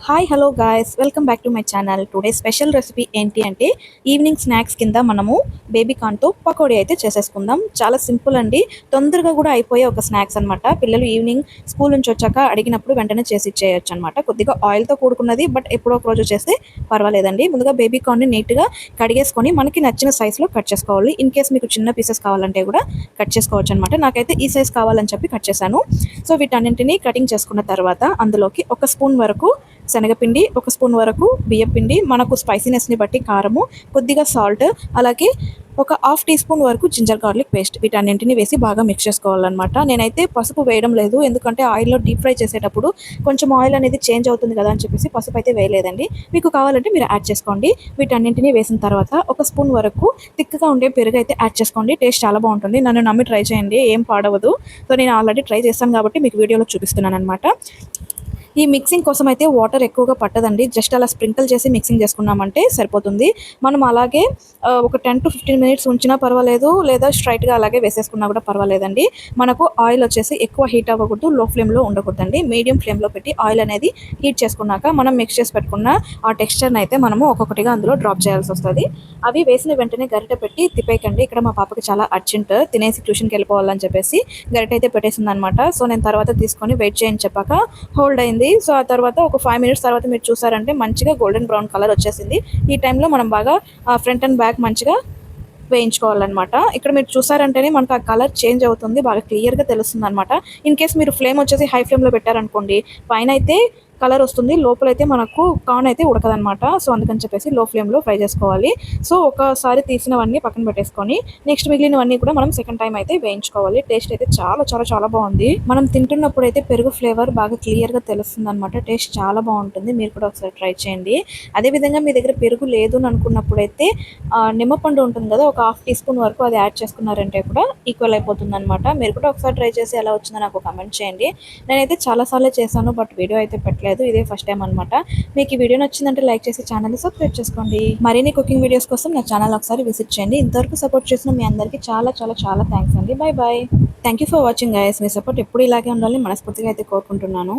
Hi hello guys welcome back to my channel. Today special recipe ఏంటి అంటే evening snacks కింద మనము baby కార్న్తో pakodi అయితే చేసేసుకుందాం. చాలా సింపుల్ అండి, తొందరగా కూడా అయిపోయే ఒక స్నాక్స్ అనమాట. పిల్లలు ఈవినింగ్ స్కూల్ నుంచి వచ్చాక అడిగినప్పుడు వెంటనే చేసి ఇచ్చేయచ్చు అనమాట. కొద్దిగా ఆయిల్తో కూడుకున్నది, బట్ ఎప్పుడో ఒక రోజు చేస్తే పర్వాలేదండి. ముందుగా బేబీ కార్న్ని నీట్గా కడిగేసుకొని మనకి నచ్చిన సైజులో కట్ చేసుకోవాలి. ఇన్ కేస్ మీకు చిన్న పీసెస్ కావాలంటే కూడా కట్ చేసుకోవచ్చు అనమాట. నాకైతే ఈ సైజ్ కావాలని చెప్పి కట్ చేశాను. సో వీటన్నింటినీ కటింగ్ చేసుకున్న తర్వాత అందులోకి ఒక స్పూన్ వరకు శనగపిండి, ఒక స్పూన్ వరకు బియ్యపిండి, మనకు స్పైసీనెస్ని బట్టి కారము, కొద్దిగా సాల్ట్, అలాగే ఒక హాఫ్ టీ స్పూన్ వరకు జింజర్ గార్లిక్ పేస్ట్, వీటన్నింటిని వేసి బాగా మిక్స్ చేసుకోవాలన్నమాట. నేనైతే పసుపు వేయడం లేదు, ఎందుకంటే ఆయిల్లో డీప్ ఫ్రై చేసేటప్పుడు కొంచెం ఆయిల్ అనేది చేంజ్ అవుతుంది కదా అని చెప్పేసి పసుపు అయితే వేయలేదండి. మీకు కావాలంటే మీరు యాడ్ చేసుకోండి. వీటన్నింటినీ వేసిన తర్వాత ఒక స్పూన్ వరకు థిక్గా ఉండే పెరుగు అయితే యాడ్ చేసుకోండి. టేస్ట్ చాలా బాగుంటుంది. నన్ను నమ్మి ట్రై చేయండి, ఏం పాడవదు. సో నేను ఆల్రెడీ ట్రై చేస్తాను కాబట్టి మీకు వీడియోలో చూపిస్తున్నాను అనమాట. ఈ మిక్సింగ్ కోసం అయితే వాటర్ ఎక్కువగా పట్టదండి, జస్ట్ అలా స్ప్రింకిల్ చేసి మిక్సింగ్ చేసుకున్నామంటే సరిపోతుంది. మనం అలాగే ఒక 10 to 15 మినిట్స్ ఉంచినా పర్వాలేదు, లేదా స్ట్రైట్గా అలాగే వేసేసుకున్నా కూడా పర్వాలేదండి. మనకు ఆయిల్ వచ్చేసి ఎక్కువ హీట్ అవ్వకూడదు, లో ఫ్లేమ్లో ఉండకూడదండి. మీడియం ఫ్లేమ్లో పెట్టి ఆయిల్ అనేది హీట్ చేసుకున్నాక మనం మిక్స్ చేసి పెట్టుకున్న ఆ టెక్స్చర్ని అయితే మనము ఒక్కొక్కటిగా అందులో డ్రాప్ చేయాల్సి వస్తుంది. అవి వేసిన వెంటనే గరిట పెట్టి తిప్పేయకండి. ఇక్కడ మా పాపకి చాలా అర్జెంట్, తినేసి ట్యూషన్కి వెళ్ళిపోవాలని చెప్పేసి గరిట అయితే పెట్టేసింది అనమాట. సో నేను తర్వాత తీసుకొని వెయిట్ చేయని చెప్పాక హోల్డ్ అయింది. సో ఆ తర్వాత ఒక 5 మినిట్స్ తర్వాత మీరు చూసారంటే మంచిగా గోల్డెన్ బ్రౌన్ కలర్ వచ్చేసింది. ఈ టైంలో మనం బాగా ఫ్రంట్ అండ్ బ్యాక్ మంచిగా వేయించుకోవాలన్నమాట. ఇక్కడ మీరు చూసారంటేనే మనకు ఆ కలర్ చేంజ్ అవుతుంది, బాగా క్లియర్గా తెలుస్తుంది అనమాట. ఇన్ కేస్ మీరు ఫ్లేమ్ వచ్చేసి హై ఫ్లేమ్లో పెట్టారనుకోండి, పైన అయితే కలర్ వస్తుంది, లోపలైతే మనకు కార్న్ అయితే ఉడకదనమాట. సో అందుకని చెప్పేసి లో ఫ్లేమ్లో ఫ్రై చేసుకోవాలి. సో ఒకసారి తీసినవన్నీ పక్కన పెట్టేసుకొని నెక్స్ట్ మిగిలినవన్నీ కూడా మనం సెకండ్ టైం అయితే వేయించుకోవాలి. టేస్ట్ అయితే చాలా చాలా చాలా బాగుంది. మనం తింటున్నప్పుడు అయితే పెరుగు ఫ్లేవర్ బాగా క్లియర్గా తెలుస్తుంది అనమాట. టేస్ట్ చాలా బాగుంటుంది, మీరు కూడా ఒకసారి ట్రై చేయండి. అదేవిధంగా మీ దగ్గర పెరుగు లేదు అని అనుకున్నప్పుడైతే నిమ్మపండు ఉంటుంది కదా, ఒక హాఫ్ టీ స్పూన్ వరకు అది యాడ్ చేసుకున్నారంటే కూడా ఈక్వల్ అయిపోతుంది అనమాట. మీరు కూడా ఒకసారి ట్రై చేసి ఎలా వచ్చిందో నాకు కమెంట్ చేయండి. నేనైతే చాలాసార్లు చేశాను, బట్ వీడియో అయితే పెట్టలేదు, ఇదే ఫస్ట్ టైం అనమాట. మీకు ఈ వీడియో నచ్చిందంటే లైక్ చేసి ఛానల్ని సబ్స్క్రైబ్ చేసుకోండి. మరిన్ని కుకింగ్ వీడియోస్ కోసం నా ఛానల్ ఒకసారి విజిట్ చేయండి. ఇంతవరకు సపోర్ట్ చేసిన మీ అందరికీ చాలా చాలా చాలా థ్యాంక్స్ అండి. Bye bye. Thank you for watching guys. మీ సపోర్ట్ ఎప్పుడు ఇలాగే ఉండాలని మనస్ఫూర్తిగా అయితే కోరుకుంటున్నాను.